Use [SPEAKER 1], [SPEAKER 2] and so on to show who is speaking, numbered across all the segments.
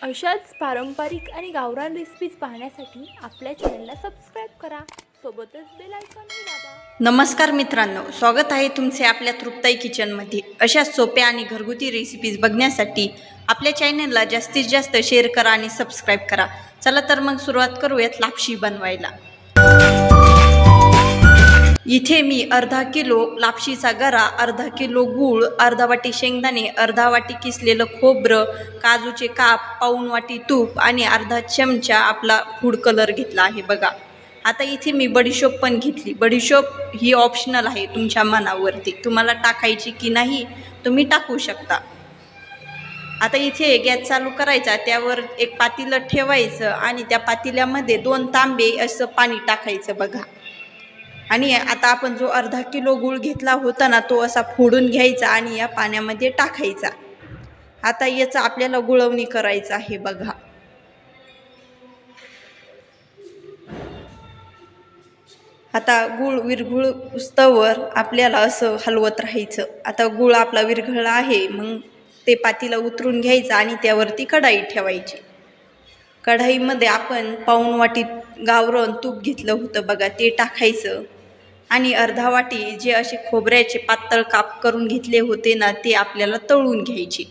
[SPEAKER 1] अशाच पारंपरिक आणि गावरान रेसिपीज पाहण्यासाठी आपल्या चॅनलला सबस्क्राईब करा, सोबतच बेल आयकॉनही दाबा।
[SPEAKER 2] नमस्कार मित्रांनो, स्वागत आहे तुमचे आपल्या तृप्ताई किचनमध्ये। अशा सोप्या आणि घरगुती रेसिपीज बघण्यासाठी आपल्या चॅनलला जास्तीत जास्त शेअर करा आणि सबस्क्राईब करा। चला तर मग सुरुवात करूयात लापशी बनवायला। इथे मी अर्धा किलो लापशीचा गरा, अर्धा किलो गूळ, अर्धा वाटी शेंगदाणे, अर्धा वाटी किसलेलं खोबरं, काजूचे काप, पाऊण वाटी तूप आणि अर्धा चमचा आपला फूड कलर घेतला आहे बघा। आता इथे मी बडीशोप पण घेतली। बडीशोप ही ऑप्शनल आहे, तुमच्या मनावरती तुम्हाला टाकायची की नाही तुम्ही टाकू शकता। आता इथे गॅस चालू करायचा, त्यावर एक पातेलं ठेवायचं आणि त्या पातेल्यामध्ये 2 तांबे असं पाणी टाकायचं बघा। आणि आता आपण जो अर्धा किलो गूळ घेतला होता ना, तो असा फोडून घ्यायचा आणि या पाण्यामध्ये टाकायचा। आता याचं आपल्याला गुळवणी करायचं आहे बघा। आता गूळ विरघळुस्तवर आपल्याला असं हलवत राहायचं। आता गूळ आपला विरघळला आहे, मग ते पातेलं उतरून घ्यायचं आणि त्यावरती कढाई ठेवायची। कढाईमध्ये आपण पाऊण वाटी गावरान तूप घेतलं होतं बघा, ते टाकायचं आणि अर्धा वाटी जे असे खोबऱ्याचे पातळ काप करून घेतले होते ना, ते आपल्याला तळून घ्यायचे।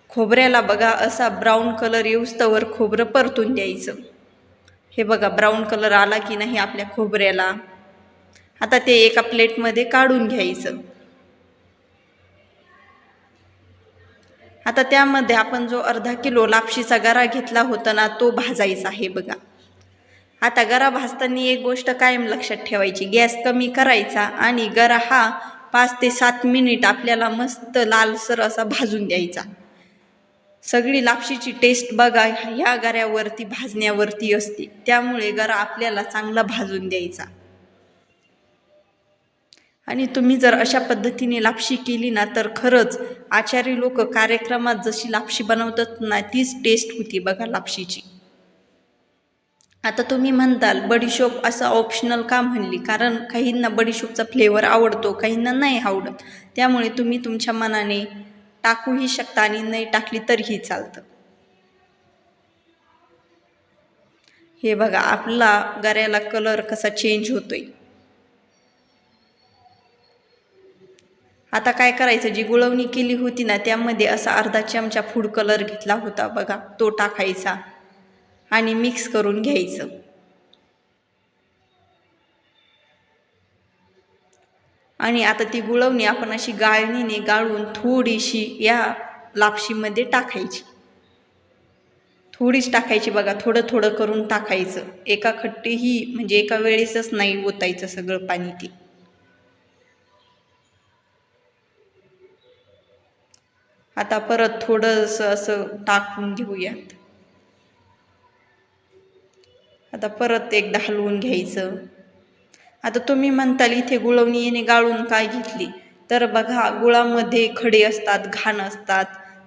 [SPEAKER 2] खोबऱ्याला बघा असा ब्राऊन कलर येऊस्तवर खोबरं परतून द्यायचं। हे बघा ब्राऊन कलर आला की नाही आपल्या खोबऱ्याला। आता ते एका प्लेटमध्ये काढून घ्यायचं। आता त्यामध्ये आपण जो अर्धा किलो लापशीचा गरा घेतला होता ना, तो भाजायचा आहे बघा। आता गरा भाजताना एक गोष्ट कायम लक्षात ठेवायची, गॅस कमी करायचा आणि गरा हा 5 ते 7 मिनिट आपल्याला मस्त लालसर असा भाजून द्यायचा। सगळी लापशीची टेस्ट बघा ह्या गऱ्यावरती भाजण्यावरती असते, त्यामुळे गरा आपल्याला चांगला भाजून द्यायचा। आणि तुम्ही जर अशा पद्धतीने लापशी केली ना, तर खरंच आचारी लोक कार्यक्रमात जशी लापशी बनवतात ना, तीच टेस्ट होती बघा लापशीची। आता तुम्ही म्हणताल बडीशोप असं ऑप्शनल का म्हणली, कारण काहींना बडीशोपचा फ्लेवर आवडतो, काहींना नाही आवडत। त्यामुळे तुम्ही तुमच्या मनाने टाकूही शकता आणि नाही टाकली तरीही चालतं। हे बघा आपला गऱ्याला कलर कसा चेंज होतोय। आता काय करायचं, जी गुळवणी केली होती ना, त्यामध्ये असा अर्धा चमचा फूड कलर घेतला होता बघा, तो टाकायचा आणि मिक्स करून घ्यायचं। आणि आता ती गुळवणी आपण अशी गाळणीने गाळून थोडीशी या लापशीमध्ये टाकायची। थोडीच टाकायची बघा, थोडं थोडं करून टाकायचं। एका खट्टीही म्हणजे एका वेळेसच नाही ओतायचं सगळं पाणी ते। आता परत थोडंसं असं टाकून घेऊयात। आता परत एकदा हलवून घ्यायचं। आता तुम्ही म्हणताल इथे गुळवणी येणे गाळून काय घेतली, तर बघा गुळामध्ये खडे असतात, घाण असतात,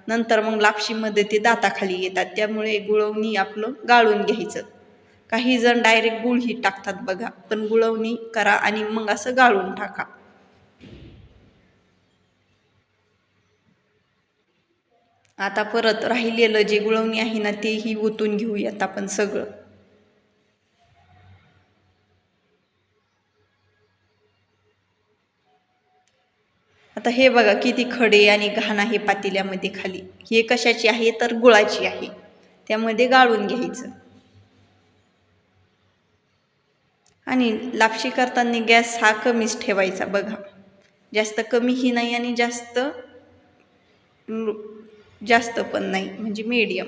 [SPEAKER 2] नंतर मग लापशीमध्ये ते दाताखाली येतात, त्यामुळे गुळवणी आपलं गाळून घ्यायचं। काही जण डायरेक्ट गुळही टाकतात बघा, पण गुळवणी करा आणि मग असं गाळून टाका। आता परत राहिलेलं जे गुळवणी आहे ना, तेही ओतून घेऊयात आपण सगळं। आता हे बघा किती खडे आणि घाण आहे पातेल्यामध्ये खाली, हे कशाची आहे तर गुळाची आहे, त्यामध्ये गाळून घ्यायचं। आणि लापशी करताना गॅस हा कमीच ठेवायचा बघा, जास्त कमीही नाही आणि जास्त पण नाही, म्हणजे मीडियम।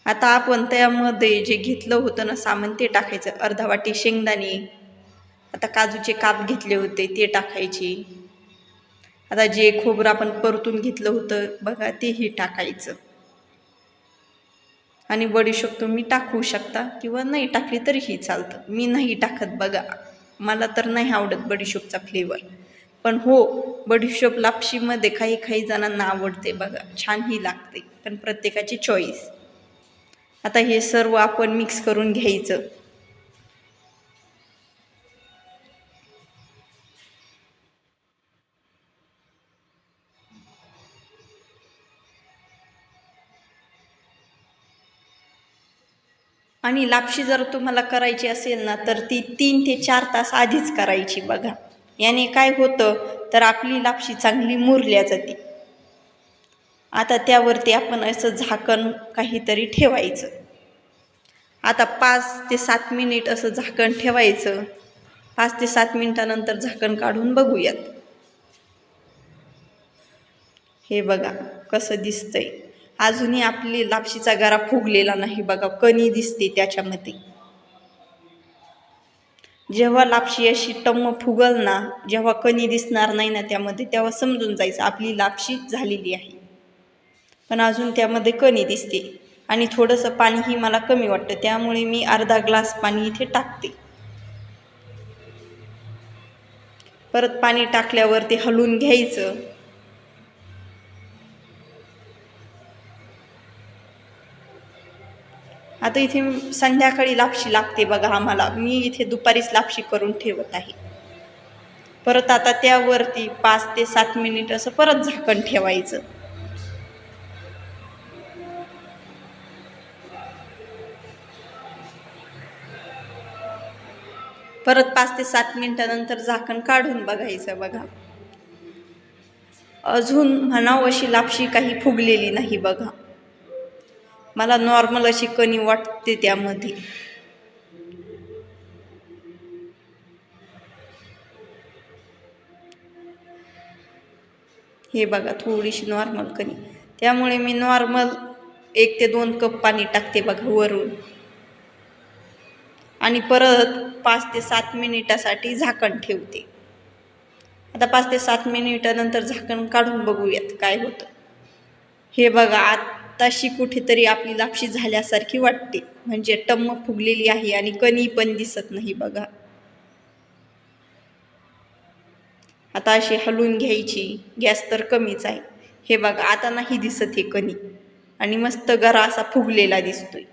[SPEAKER 2] आता आपण त्यामध्ये जे घेतलं होतं ना सामान ते टाकायचं। अर्धा वाटी शेंगदाणे, आता काजूचे काप घेतले होते ते टाकायचे। आता जे खोबरं आपण परतून घेतलं होतं बघा, तेही टाकायचं। आणि बडीशोप तुम्ही टाकू शकता किंवा नाही टाकली तरीही चालतं। मी नाही टाकत बघा, मला तर नाही आवडत बडीशोपचा फ्लेवर, पण हो बडीशोप लापशीमध्ये काही काही जणांना आवडते बघा, छानही लागते, पण प्रत्येकाची चॉईस। आता हे सर्व आपण मिक्स करून घ्यायचं। आणि लापशी जर तुम्हाला करायची असेल ना तर ती 3 ते 4 तास आधीच करायची बघा. याने काय होतं तर आपली लापशी चांगली मुरल्या जाते. आता त्यावरती आपण असं झाकण काहीतरी ठेवायचं. आता 5 ते 7 मिनिट असं झाकण ठेवायचं. 5 ते 7 मिनिटानंतर झाकण काढून बघूयात. हे बघा कसं दिसतंय. अजूनही आपली लापशीचा गरा फुगलेला नाही बघा, कणी दिसते त्याच्यामध्ये. जेव्हा लापशी अशी टम्म फुगल ना, जेव्हा कणी दिसणार नाही ना त्यामध्ये, तेव्हा समजून जायचं आपली लापशी झालेली आहे. पण अजून त्यामध्ये कणी दिसते आणि थोडंसं पाणीही मला कमी वाटतं, त्यामुळे मी अर्धा ग्लास पाणी इथे टाकते. परत पाणी टाकल्यावर ते हलवून घ्यायचं. आता इथे संध्याकाळी लापशी लागते बघा आम्हाला. मी इथे दुपारीच लापशी करून ठेवत आहे. परत आता त्यावरती 5 ते 7 मिनिट असं परत झाकण ठेवायचं. परत 5 ते 7 मिनिटानंतर झाकण काढून बघायचं बघा. अजून म्हणावं अशी लापशी काही फुगलेली नाही बघा. मला नॉर्मल अशी कणी वाटते त्यामध्ये. हे बघा थोडीशी नॉर्मल कणी, त्यामुळे मी नॉर्मल 1 ते 2 कप पाणी टाकते बघा वरून आणि परत 5 ते 7 मिनिटासाठी झाकण ठेवते. आता 5 ते 7 मिनिटानंतर झाकण काढून बघूयात काय होतं. हे बघा आताशी कुठेतरी आपली लापशी झाल्यासारखी वाटते, म्हणजे टम्म फुगलेली आहे आणि कणी पण दिसत नाही बघा. आता अशी हलवून घ्यायची. गॅस तर कमीच आहे. हे बघा आता नाही दिसत हे कणी आणि मस्त गरा असा फुगलेला दिसतोय,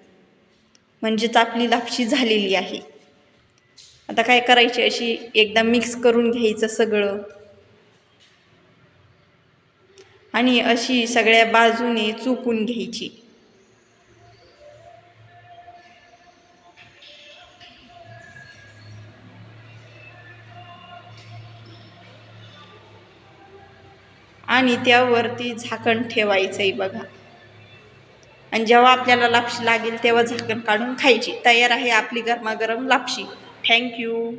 [SPEAKER 2] म्हणजेच आपली लापशी झालेली आहे. आता काय करायची, अशी एकदा मिक्स करून घ्यायचं सगळं आणि अशी सगळ्या बाजूने चुकून घ्यायची. आणि त्यावरती झाकण ठेवायचंय बघा. आणि जेव्हा आपल्याला लापशी लागेल तेव्हा झाकण काढून खायची. तयार आहे आपली गरमागरम लापशी. थँक्यू.